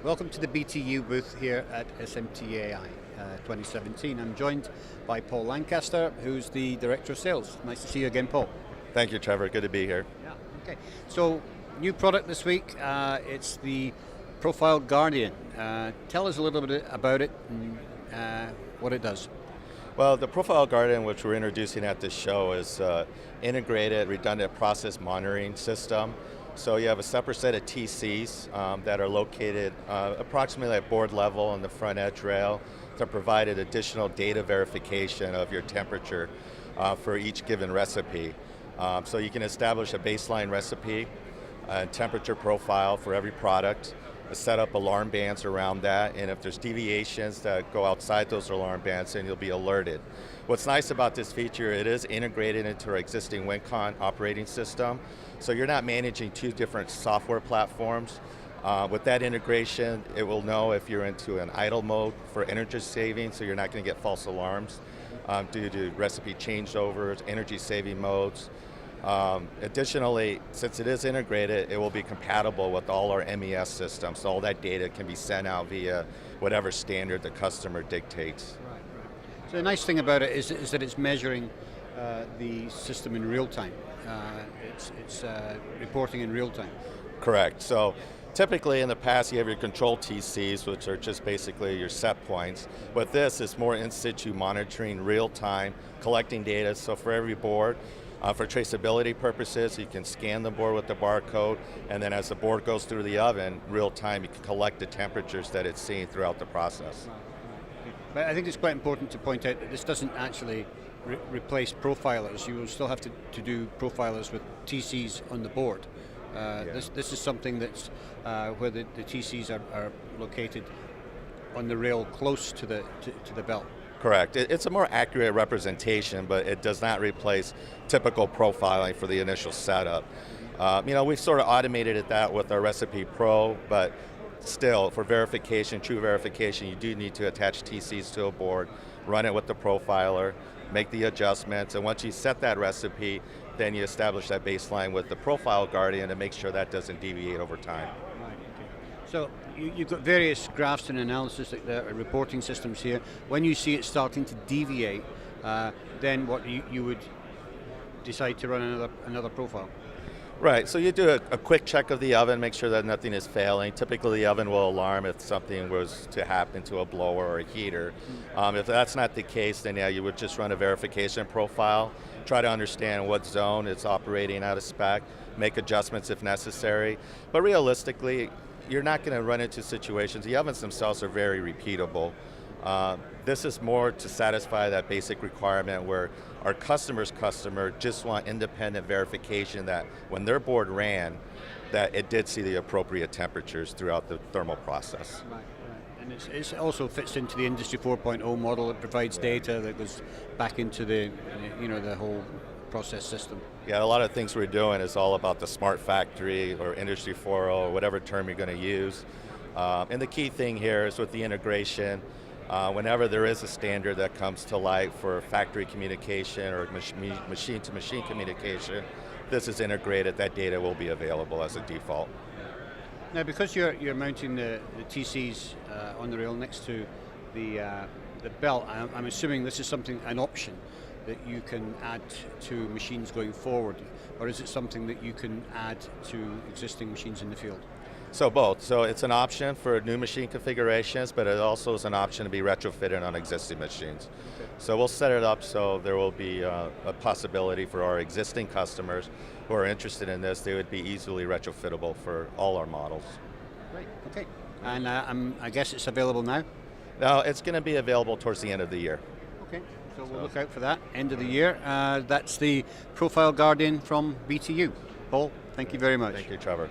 Welcome to the BTU booth here at SMTAi 2017. I'm joined by Paul Lancaster, who's the Director of Sales. Nice to see you again, Paul. Thank you, Trevor. Good to be here. Yeah. Okay. So, new product this week. It's the Profile Guardian. Tell us a little bit about it and what it does. Well, the Profile Guardian, which we're introducing at this show, is integrated redundant process monitoring system. So you have a separate set of TCs that are located approximately at board level on the front edge rail to provide an additional data verification of your temperature for each given recipe. So you can establish a baseline recipe and temperature profile for every product, set up alarm bands around that, and if there's deviations that go outside those alarm bands, then you'll be alerted. What's nice about this feature, it is integrated into our existing WinCon operating system, so you're not managing two different software platforms. With that integration, it will know if you're into an idle mode for energy saving, so you're not going to get false alarms due to recipe changeovers, energy saving modes. Additionally, since it is integrated, it will be compatible with all our MES systems, so all that data can be sent out via whatever standard the customer dictates. Right. So the nice thing about it is that it's measuring the system in real time. It's reporting in real time. Correct. So typically in the past you have your control TCs, which are just basically your set points. With this, it's more in situ monitoring, real time, collecting data. So for every board, for traceability purposes, you can scan the board with the barcode, and then as the board goes through the oven, real time, you can collect the temperatures that it's seeing throughout the process. But I think it's quite important to point out that this doesn't actually replace profilers. You will still have to do profilers with TCs on the board. This is something that's where the TCs are located on the rail close to the belt. Correct. It's a more accurate representation, but it does not replace typical profiling for the initial setup. We've sort of automated that with our Recipe Pro, but still, for verification, true verification, you do need to attach TCs to a board, run it with the profiler, make the adjustments, and once you set that recipe, then you establish that baseline with the Profile Guardian to make sure that doesn't deviate over time. Right, okay. So you've got various graphs and analysis, reporting systems here. When you see it starting to deviate, then what you would decide to run another profile? Right, so you do a quick check of the oven, make sure that nothing is failing. Typically the oven will alarm if something was to happen to a blower or a heater. If that's not the case, then yeah, you would just run a verification profile, try to understand what zone it's operating out of spec, make adjustments if necessary. But realistically, you're not going to run into situations, the ovens themselves are very repeatable. This is more to satisfy that basic requirement where our customer's customer just want independent verification that when their board ran, that it did see the appropriate temperatures throughout the thermal process. Right. And it also fits into the Industry 4.0 model. It provides data that goes back into the whole process system. Yeah, a lot of things we're doing is all about the smart factory or Industry 4.0 or whatever term you're going to use. And the key thing here is with the integration, whenever there is a standard that comes to light for factory communication or machine-to-machine communication, this is integrated, that data will be available as a default. Now, because you're mounting the TCs on the rail next to the belt, I'm assuming this is an option that you can add to machines going forward, or is it something that you can add to existing machines in the field? So both. So it's an option for new machine configurations, but it also is an option to be retrofitted on existing machines. Okay. So we'll set it up so there will be a possibility for our existing customers who are interested in this, they would be easily retrofittable for all our models. Great, okay. And I guess it's available now? No, it's going to be available towards the end of the year. Okay, so we'll look out for that, end of the year. That's the Profile Guardian from BTU. Paul, thank you very much. Thank you, Trevor.